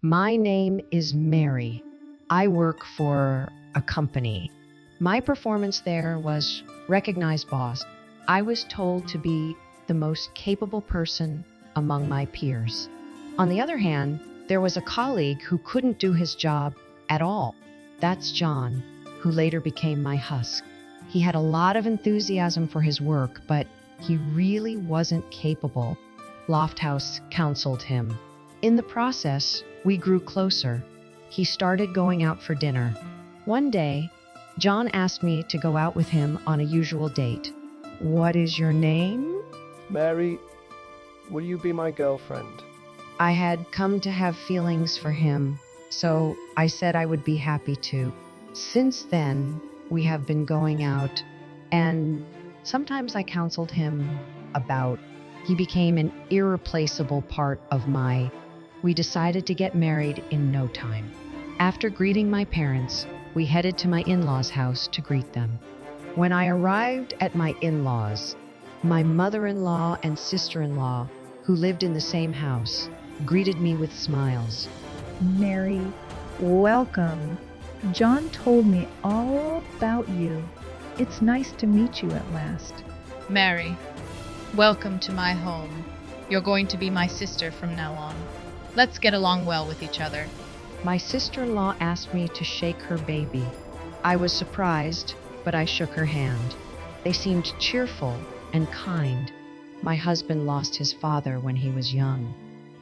My name is Mary. I work for a company. My performance there was recognized boss. I was told to be the most capable person among my peers. On the other hand, there was a colleague who couldn't do his job at all. That's John, who later became my husk. He had a lot of enthusiasm for his work, but he really wasn't capable. Lofthouse counseled him. In the process, we grew closer. He started going out for dinner. One day, John asked me to go out with him on a usual date. "What is your name?" Mary, will you be my girlfriend? I had come to have feelings for him, so I said I would be happy to. Since then, we have been going out, and sometimes I counseled him about. He became an irreplaceable part of my. We decided to get married in no time. After greeting my parents, we headed to my in-laws' house to greet them. When I arrived at my in-laws, my mother-in-law and sister-in-law, who lived in the same house, greeted me with smiles. Mary, welcome. John told me all about you. It's nice to meet you at last. Mary, welcome to my home. You're going to be my sister from now on. Let's get along well with each other. My sister-in-law asked me to shake her baby. I was surprised, but I shook her hand. They seemed cheerful and kind. My husband lost his father when he was young,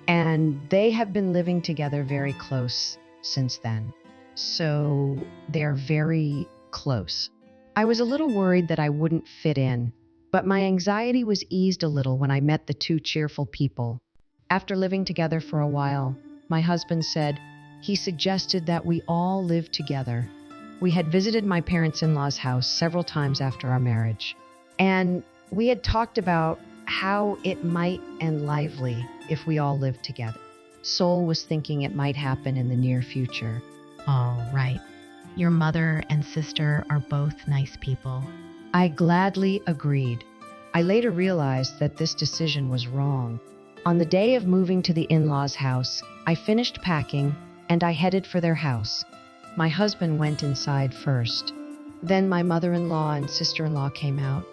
and they have been living together very close since then. So they're very close. I was a little worried that I wouldn't fit in, but my anxiety was eased a little when I met the two cheerful people. After living together for a while, my husband said he suggested that we all live together. We had visited my parents-in-law's house several times after our marriage, and we had talked about how it might end lively if we all lived together. Sol was thinking it might happen in the near future. All right. Your mother and sister are both nice people. I gladly agreed. I later realized that this decision was wrong. On the day of moving to the in-laws' house, I finished packing and I headed for their house. My husband went inside first. Then my mother-in-law and sister-in-law came out.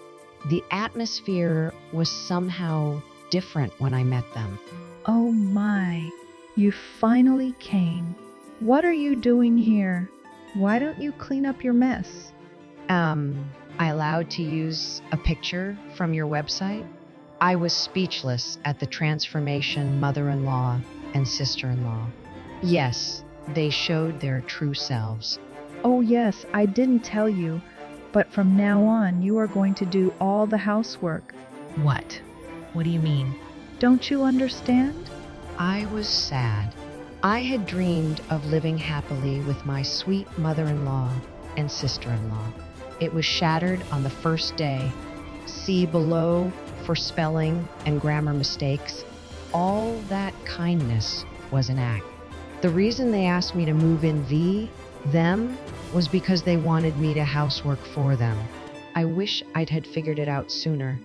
The atmosphere was somehow different when I met them. Oh my, you finally came. What are you doing here? Why don't you clean up your mess? I allowed to use a picture from your website? I was speechless at the transformation mother-in-law and sister-in-law. Yes, they showed their true selves. Oh yes, I didn't tell you, but from now on you are going to do all the housework. What? What do you mean? Don't you understand? I was sad. I had dreamed of living happily with my sweet mother-in-law and sister-in-law. It was shattered on the first day. See below for spelling and grammar mistakes. All that kindness was an act. The reason they asked me to move in them, was because they wanted me to housework for them. I wish I'd had figured it out sooner.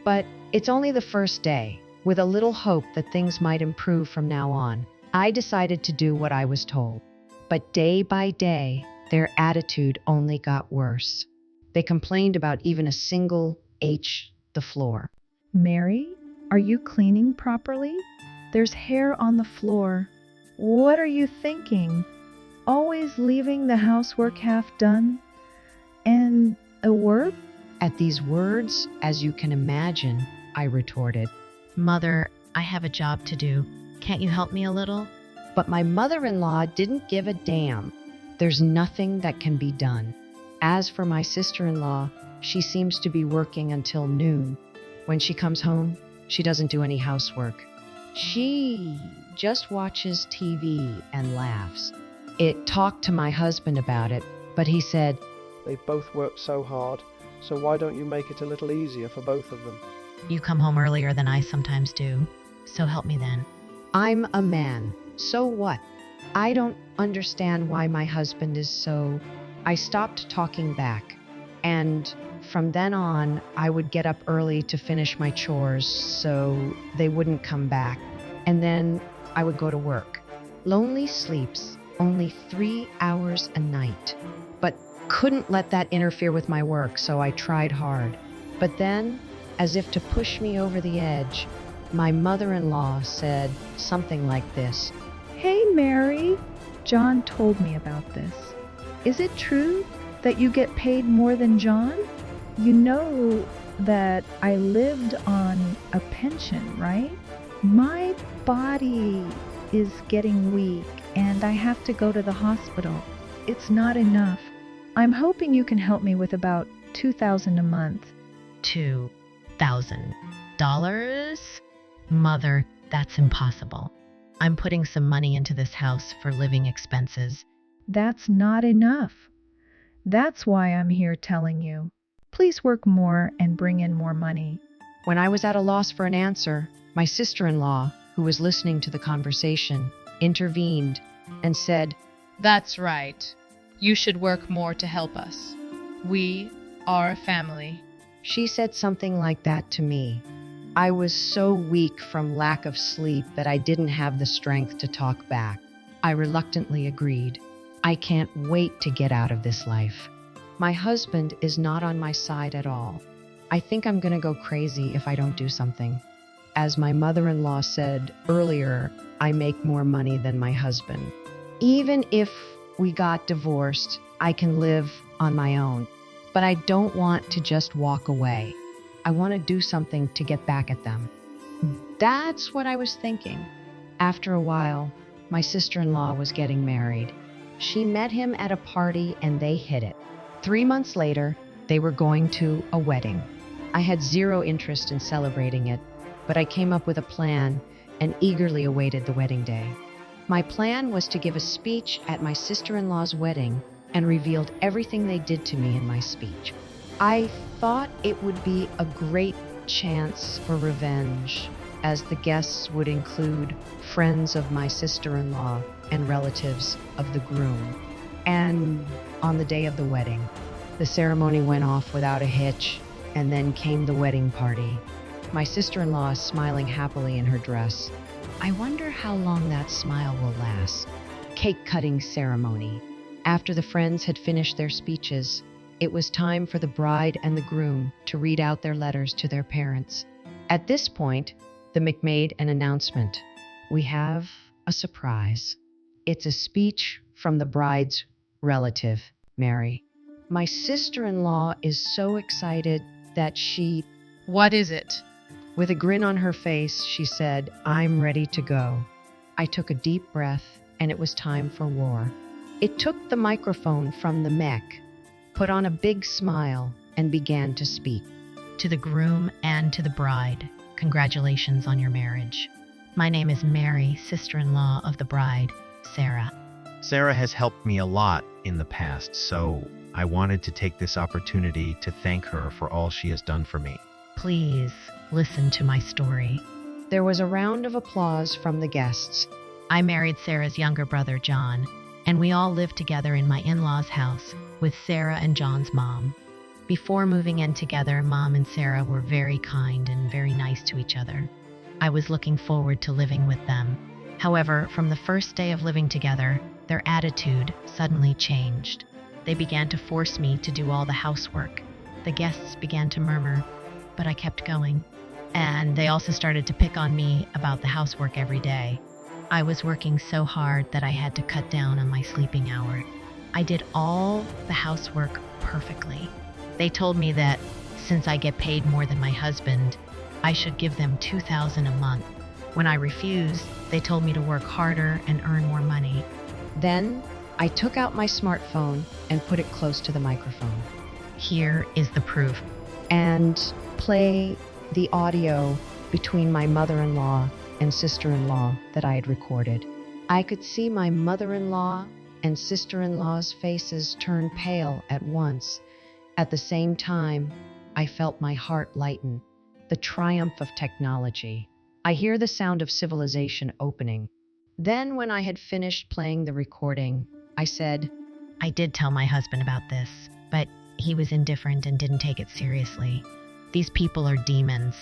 But it's only the first day. With a little hope that things might improve from now on, I decided to do what I was told. But day by day, their attitude only got worse. They complained about even a single the floor. Mary, are you cleaning properly? There's hair on the floor. What are you thinking? Always leaving the housework half done? And a work? At these words, as you can imagine, I retorted. Mother, I have a job to do. Can't you help me a little? But my mother-in-law didn't give a damn. There's nothing that can be done. As for my sister-in-law, she seems to be working until noon. When she comes home, she doesn't do any housework. She just watches TV and laughs. It talked to my husband about it, but he said, They both work so hard, so why don't you make it a little easier for both of them? You come home earlier than I sometimes do, so help me then. I'm a man. So what? I don't understand why my husband is so. I stopped talking back, and from then on, I would get up early to finish my chores so they wouldn't come back, and then I would go to work. Lonely sleeps only 3 hours a night, but couldn't let that interfere with my work, so I tried hard. But then, as if to push me over the edge, my mother-in-law said something like this. Hey, Mary. John told me about this. Is it true that you get paid more than John? You know that I lived on a pension, right? My body is getting weak and I have to go to the hospital. It's not enough. I'm hoping you can help me with about $2,000 a month. $2,000? Mother, that's impossible. I'm putting some money into this house for living expenses. That's not enough. That's why I'm here telling you. Please work more and bring in more money. When I was at a loss for an answer, my sister-in-law, who was listening to the conversation, intervened and said, That's right. You should work more to help us. We are a family. She said something like that to me. I was so weak from lack of sleep that I didn't have the strength to talk back. I reluctantly agreed. I can't wait to get out of this life. My husband is not on my side at all. I think I'm going to go crazy if I don't do something. As my mother-in-law said earlier, I make more money than my husband. Even if we got divorced, I can live on my own. But I don't want to just walk away. I want to do something to get back at them. That's what I was thinking. After a while, my sister-in-law was getting married. She met him at a party and they hit it. 3 months later, they were going to a wedding. I had zero interest in celebrating it, but I came up with a plan and eagerly awaited the wedding day. My plan was to give a speech at my sister-in-law's wedding and revealed everything they did to me in my speech. I thought it would be a great chance for revenge, as the guests would include friends of my sister-in-law and relatives of the groom. And on the day of the wedding, the ceremony went off without a hitch, and then came the wedding party. My sister-in-law is smiling happily in her dress. I wonder how long that smile will last. Cake-cutting ceremony. After the friends had finished their speeches, it was time for the bride and the groom to read out their letters to their parents. At this point, the McMaid made an announcement. We have a surprise. It's a speech from the bride's relative, Mary. My sister-in-law is so excited that she, What is it? with a grin on her face, she said, I'm ready to go. I took a deep breath, and it was time for war. It took the microphone from the mech, put on a big smile, and began to speak. To the groom and to the bride, congratulations on your marriage. My name is Mary, sister-in-law of the bride, Sarah. Sarah has helped me a lot in the past, so I wanted to take this opportunity to thank her for all she has done for me. Please listen to my story. There was a round of applause from the guests. I married Sarah's younger brother, John, and we all lived together in my in-laws' house with Sarah and John's mom. Before moving in together, Mom and Sarah were very kind and very nice to each other. I was looking forward to living with them. However, from the first day of living together, their attitude suddenly changed. They began to force me to do all the housework. The guests began to murmur, but I kept going. And they also started to pick on me about the housework every day. I was working so hard that I had to cut down on my sleeping hour. I did all the housework perfectly. They told me that since I get paid more than my husband, I should give them $2,000 a month. When I refused, they told me to work harder and earn more money. Then I took out my smartphone and put it close to the microphone. Here is the proof. And play the audio between my mother-in-law and sister-in-law that I had recorded. I could see my mother-in-law and sister-in-law's faces turn pale at once. At the same time, I felt my heart lighten. The triumph of technology. I hear the sound of civilization opening. Then, when I had finished playing the recording, I said, I did tell my husband about this, but he was indifferent and didn't take it seriously. These people are demons.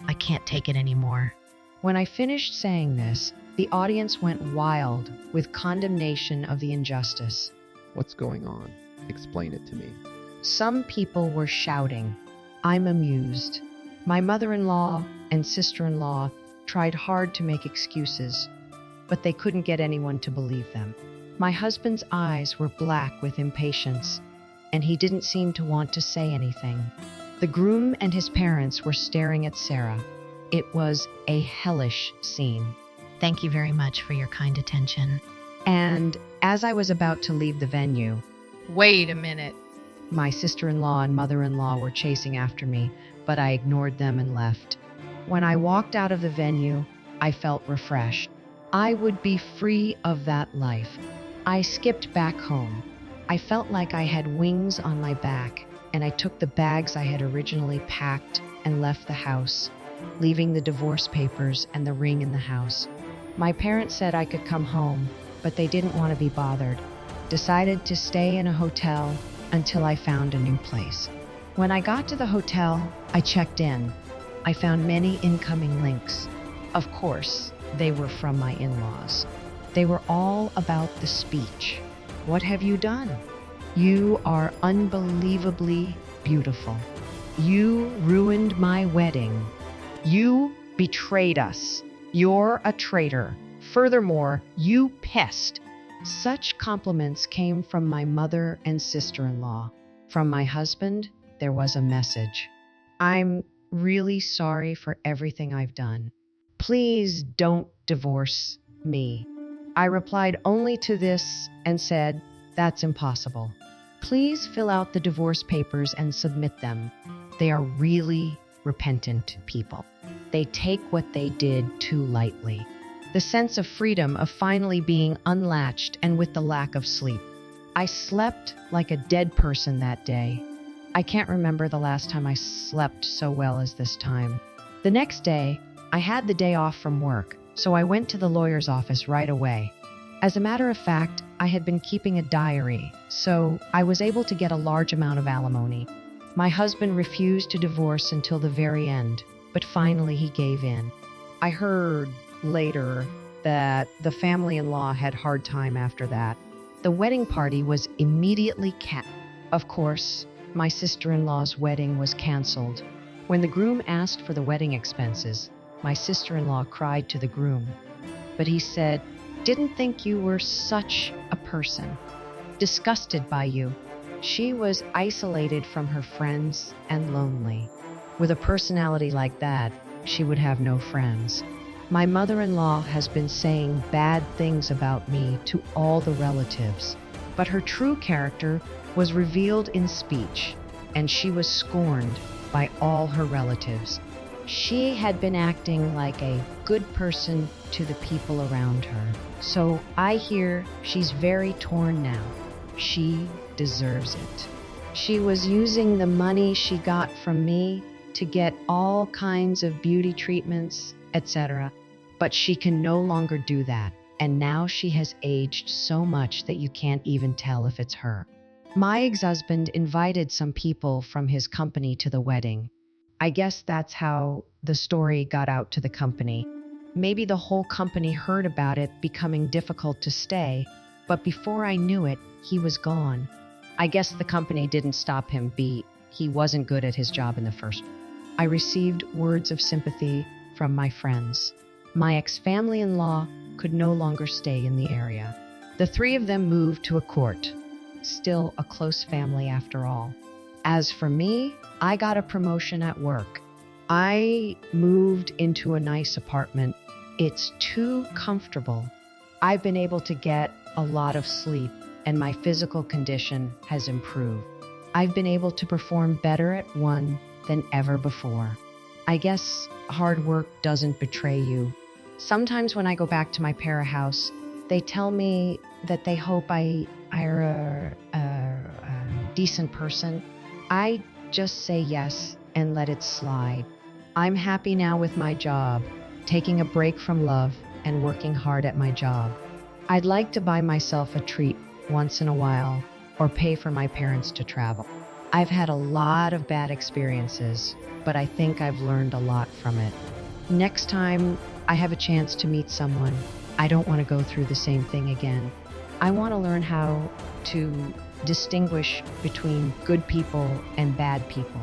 I can't take it anymore. When I finished saying this, The audience went wild with condemnation of the injustice. What's going on? Explain it to me. Some people were shouting. I'm amused. My mother-in-law and sister-in-law tried hard to make excuses, but they couldn't get anyone to believe them. My husband's eyes were black with impatience, and he didn't seem to want to say anything. The groom and his parents were staring at Sarah. It was a hellish scene. Thank you very much for your kind attention. And as I was about to leave the venue, Wait a minute. my sister-in-law and mother-in-law were chasing after me, but I ignored them and left. When I walked out of the venue, I felt refreshed. I would be free of that life. I skipped back home. I felt like I had wings on my back, and I took the bags I had originally packed and left the house, leaving the divorce papers and the ring in the house. My parents said I could come home, but they didn't want to be bothered. Decided to stay in a hotel until I found a new place. When I got to the hotel, I checked in. I found many incoming links. Of course, they were from my in-laws. They were all about the speech. What have you done? You are unbelievably beautiful. You ruined my wedding. You betrayed us. You're a traitor. Furthermore, you pest. Such compliments came from my mother and sister-in-law. From my husband, there was a message. I'm really sorry for everything I've done. Please don't divorce me. I replied only to this and said, that's impossible. Please fill out the divorce papers and submit them. They are really repentant people. They take what they did too lightly. The sense of freedom of finally being unlatched and with the lack of sleep. I slept like a dead person that day. I can't remember the last time I slept so well as this time. The next day, I had the day off from work, so I went to the lawyer's office right away. As a matter of fact, I had been keeping a diary, so I was able to get a large amount of alimony. My husband refused to divorce until the very end, but finally he gave in. I heard later that the family-in-law had hard time after that. The wedding party was immediately canceled. Of course, my sister-in-law's wedding was canceled. When the groom asked for the wedding expenses, my sister-in-law cried to the groom. But he said, didn't think you were such a person. Disgusted by you. She was isolated from her friends and lonely. With a personality like that, she would have no friends. My mother-in-law has been saying bad things about me to all the relatives, but her true character was revealed in speech, and she was scorned by all her relatives. She had been acting like a good person to the people around her. So I hear she's very torn now. She deserves it. She was using the money she got from me to get all kinds of beauty treatments, etc. But she can no longer do that, and now she has aged so much that you can't even tell if it's her. My ex-husband invited some people from his company to the wedding. I guess that's how the story got out to the company. Maybe the whole company heard about it becoming difficult to stay, but before I knew it, he was gone. I guess the company didn't stop him he wasn't good at his job in the first. I received words of sympathy from my friends. My ex-family-in-law could no longer stay in the area. The three of them moved to a court. Still a close family after all. As for me, I got a promotion at work. I moved into a nice apartment. It's too comfortable. I've been able to get a lot of sleep, and my physical condition has improved. I've been able to perform better at one than ever before. I guess hard work doesn't betray you. Sometimes when I go back to my para house, they tell me that they hope I are a decent person. I just say yes and let it slide. I'm happy now with my job, taking a break from love and working hard at my job. I'd like to buy myself a treat once in a while or pay for my parents to travel. I've had a lot of bad experiences, but I think I've learned a lot from it. Next time I have a chance to meet someone, I don't want to go through the same thing again. I want to learn how to distinguish between good people and bad people.